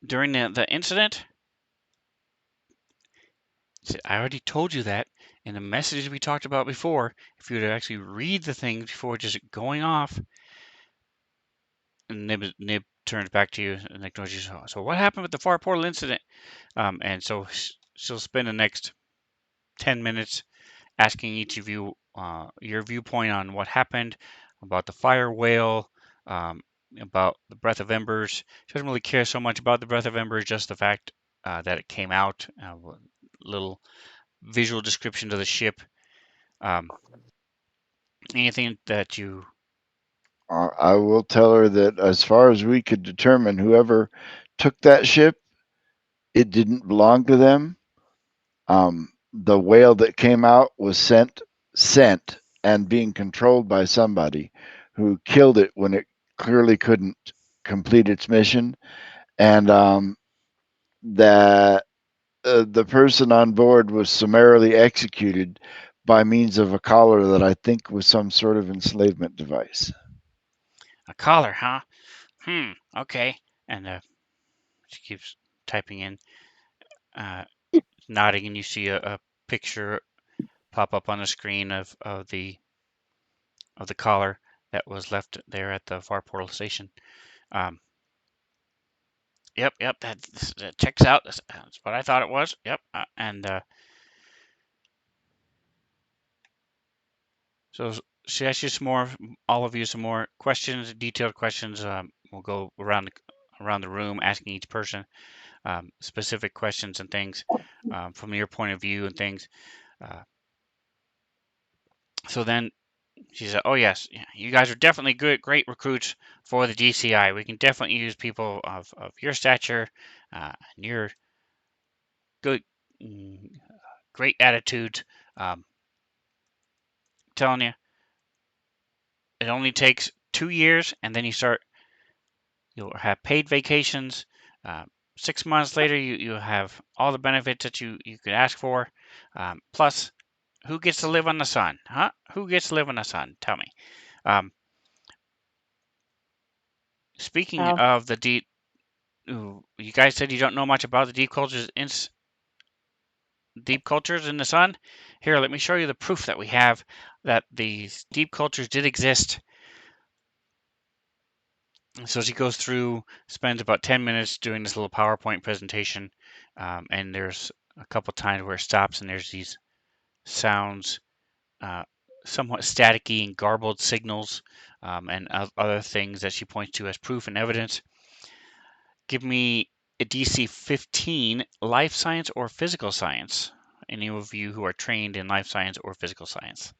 during the incident? I already told you that in the messages we talked about before. If you would actually read the things before just going off, and Nib turns back to you and acknowledges you. So what happened with the far portal incident? And so she'll spend the next 10 minutes asking each of you your viewpoint on what happened, about the fire whale, about the breath of embers. She doesn't really care so much about the breath of embers, just the fact that it came out. Little visual description of the ship. Um, anything that you. I will tell her that as far as we could determine, whoever took that ship, it didn't belong to them. The whale that came out was sent and being controlled by somebody who killed it when it clearly couldn't complete its mission, and that the person on board was summarily executed by means of a collar that I think was some sort of enslavement device. A collar, huh? Okay. And she keeps typing in, uh, nodding, and you see a picture pop up on the screen of the collar that was left there at the far portal station. Um, yep, that checks out. That's what I thought it was. Yep, and so she asks you some more, all of you, some more questions, detailed questions. We'll go around the room, asking each person specific questions and things from your point of view and things. Uh, so then she said, "Oh yes, you guys are definitely great recruits for the DCI. We can definitely use people of your stature and your good, great attitude. Telling you, it only takes 2 years, and then you'll have paid vacations. Uh, 6 months later, you have all the benefits that you could ask for. Plus, who gets to live on the sun? Huh? Who gets to live on the sun? Tell me. Um, speaking Oh, of the deep, you guys said you don't know much about the deep cultures in the sun. Here, let me show you the proof that we have that these deep cultures did exist. So she goes through, spends about 10 minutes doing this little PowerPoint presentation, and there's a couple times where it stops and there's these sounds, uh, somewhat staticky and garbled signals, and other things that she points to as proof and evidence. Give me a DC 15, life science or physical science. Any of you who are trained in life science or physical science.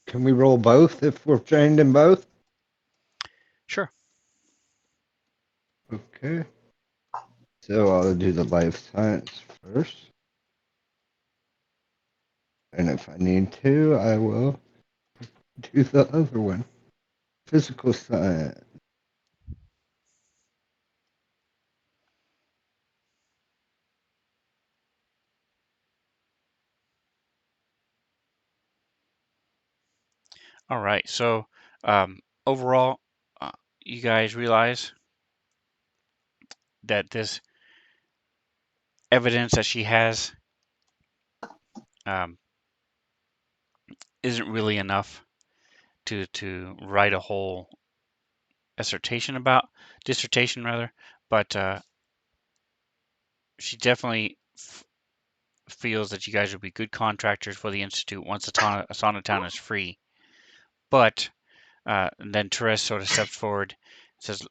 Can we roll both if we're trained in both? Sure. Okay. So I'll do the life science first. And if I need to, I will do the other one. Physical science. All right. So, um, overall, you guys realize that this evidence that she has um, isn't really enough to write a whole dissertation rather, but she definitely feels that you guys would be good contractors for the institute once Asana Town is free. But then Therese sort of steps forward and says,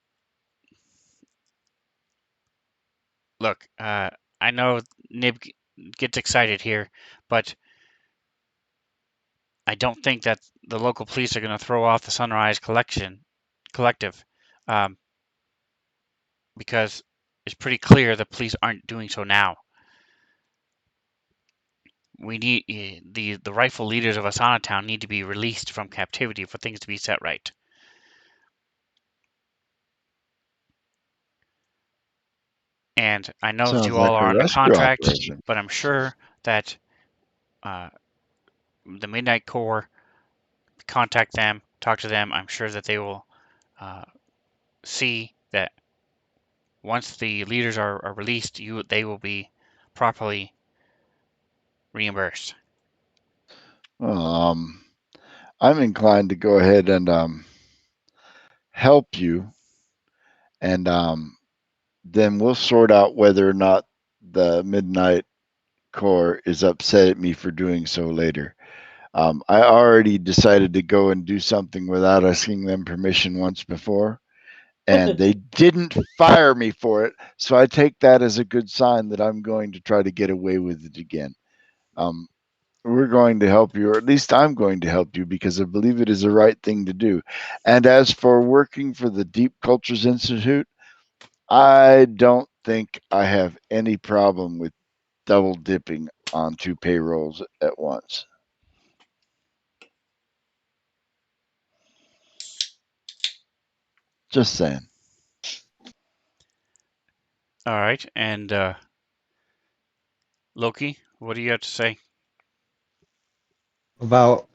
"Look, I know Nib gets excited here, but I don't think that the local police are going to throw off the Sunrise Collective, um, because it's pretty clear the police aren't doing so now. We need the rightful leaders of Asana Town need to be released from captivity for things to be set right." And I know that Sounds you all like a are under rescue contract, operation. but I'm sure that the Midnight Corps, contact them, talk to them. I'm sure that they will see that once the leaders are released, they will be properly reimbursed. Well, I'm inclined to go ahead and help you, and then we'll sort out whether or not the Midnight Corps is upset at me for doing so later. I already decided to go and do something without asking them permission once before, and they didn't fire me for it. So I take that as a good sign that I'm going to try to get away with it again. We're going to help you, or at least I'm going to help you, because I believe it is the right thing to do. And as for working for the Deep Cultures Institute, I don't think I have any problem with double dipping on two payrolls at once. Just saying. All right, and Loki, what do you have to say? About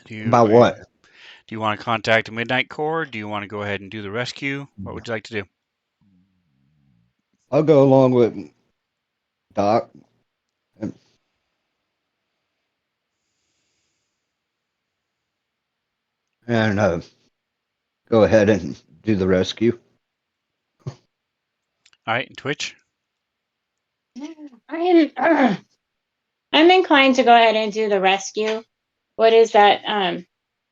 Do about what? you want to contact the Midnight Corps? Do you want to go ahead and do the rescue? What would you like to do? I'll go along with Doc and go ahead and do the rescue. All right, and Twitch. I'm inclined to go ahead and do the rescue. What is that?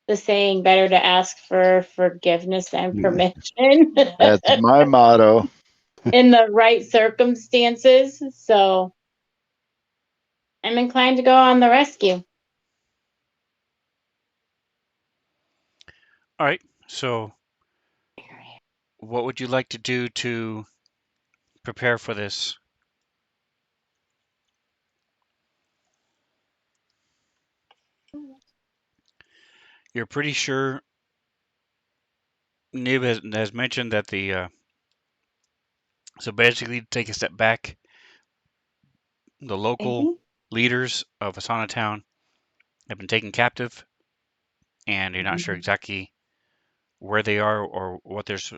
The saying, better to ask for forgiveness than permission. That's my motto. In the right circumstances. So I'm inclined to go on the rescue. All right, so what would you like to do to prepare for this? You're pretty sure Nib has mentioned that so basically, to take a step back, the local leaders of Asana Town have been taken captive, and you're not sure exactly where they are or what there's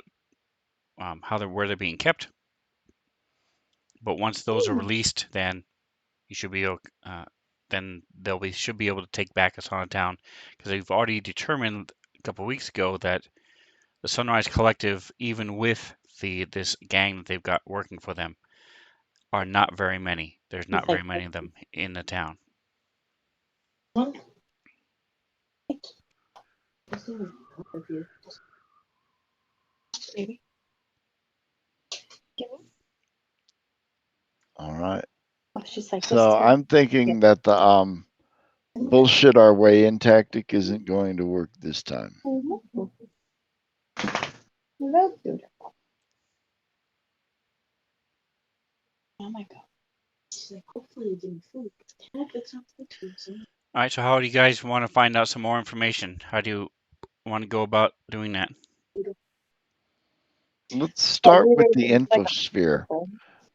where they're being kept. But once those are released, then you should be then should be able to take back Asana Town, because they've already determined a couple of weeks ago that the Sunrise Collective, even with this gang that they've got working for them, are not very many. There's not very many of them in the town. All right. She's like, So I'm thinking that the bullshit our way in tactic isn't going to work this time. Oh my god. She's like, hopefully you give me food. All right, so how do you guys want to find out some more information? How do you want to go about doing that? Let's start with the infosphere.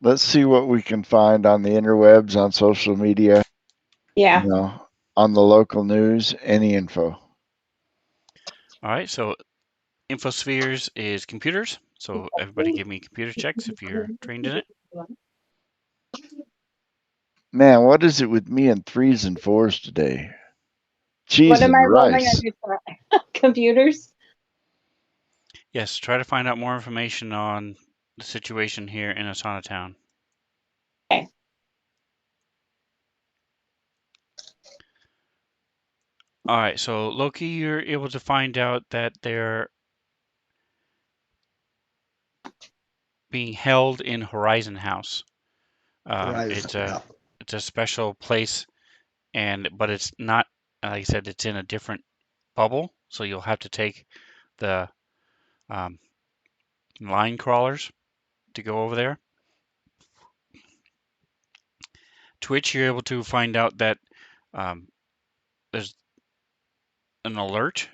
Let's see what we can find on the interwebs, on social media. Yeah. On the local news, any info. All right, so Infospheres is computers. So everybody give me computer checks if you're trained in it. Man, what is it with me and 3s and 4s today? Cheese What am and I rolling on rice. your computers? Yes, try to find out more information on the situation here in Asana Town. Okay. All right, so Loki, you're able to find out that they're being held in Horizon House. Horizon. It's a special place, but it's not, like I said, it's in a different bubble, so you'll have to take the um, line crawlers to go over there. Twitch, you're able to find out that there's an alert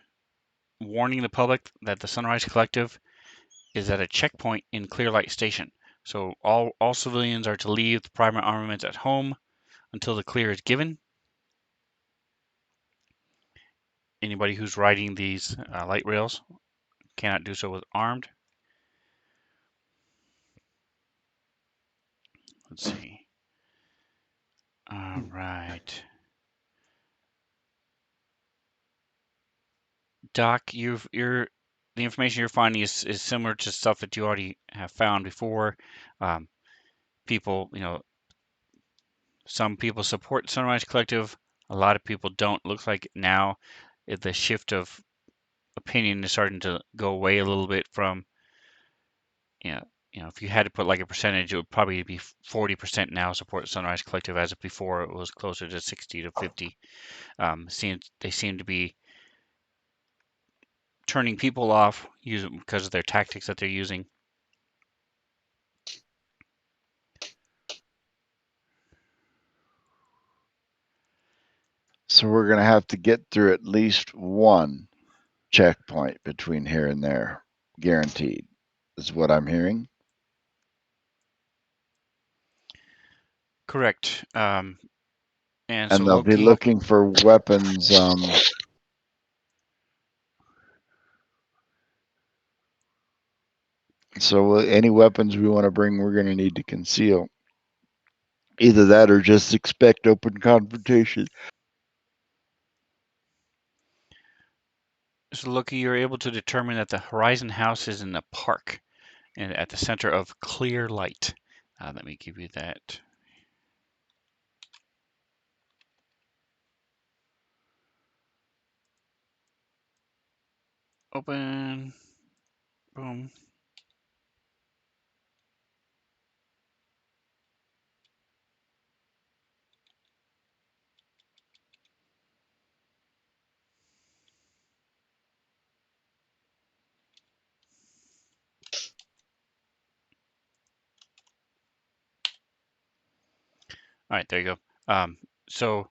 warning the public that the Sunrise Collective is at a checkpoint in Clearlight Station. So all civilians are to leave the primary armaments at home until the clear is given. Anybody who's riding these light rails cannot do so with armed. Let's see. All right. Doc, the information you're finding is similar to stuff that you already have found before. People, some people support Sunrise Collective. A lot of people don't. Looks like now the shift of opinion is starting to go away a little bit from, you know, if you had to put like a percentage, it would probably be 40% now support Sunrise Collective, as before it was closer to 60 to 50. They seem to be turning people off because of their tactics that they're using. So we're going to have to get through at least one checkpoint between here and there, guaranteed, is what I'm hearing. Correct. And so they'll be Loki, looking for weapons. So any weapons we want to bring, we're going to need to conceal. Either that or just expect open confrontation. So Loki, you're able to determine that the Horizon House is in the park and at the center of clear light. Let me give you that. Open. Boom. All right, there you go. So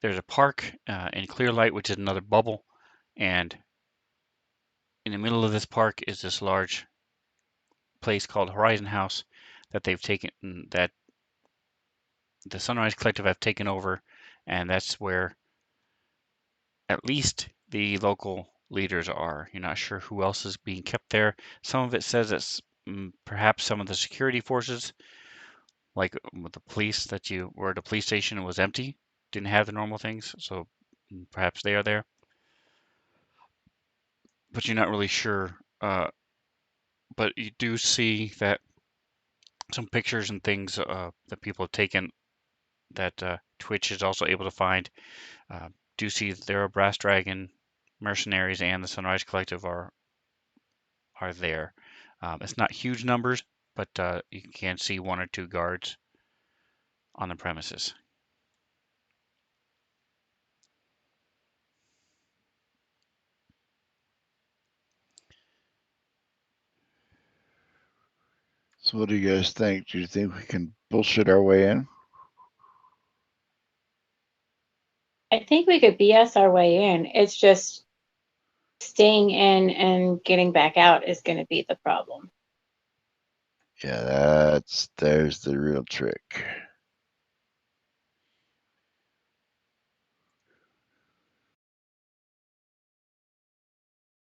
there's a park in clear light, which is another bubble, and in the middle of this park is this large place called Horizon House that that the Sunrise Collective have taken over, and that's where at least the local leaders are. You're not sure who else is being kept there. Some of it says it's perhaps some of the security forces, like with the police where the police station was empty, didn't have the normal things, so perhaps they are there. But you're not really sure. But you do see that some pictures and things that people have taken that Twitch is also able to find. Do see that there are Brass Dragon mercenaries and the Sunrise Collective are there. It's not huge numbers, but you can see one or two guards on the premises. So what do you guys think? Do you think we can bullshit our way in? I think we could BS our way in. It's just staying in and getting back out is going to be the problem. Yeah, there's the real trick.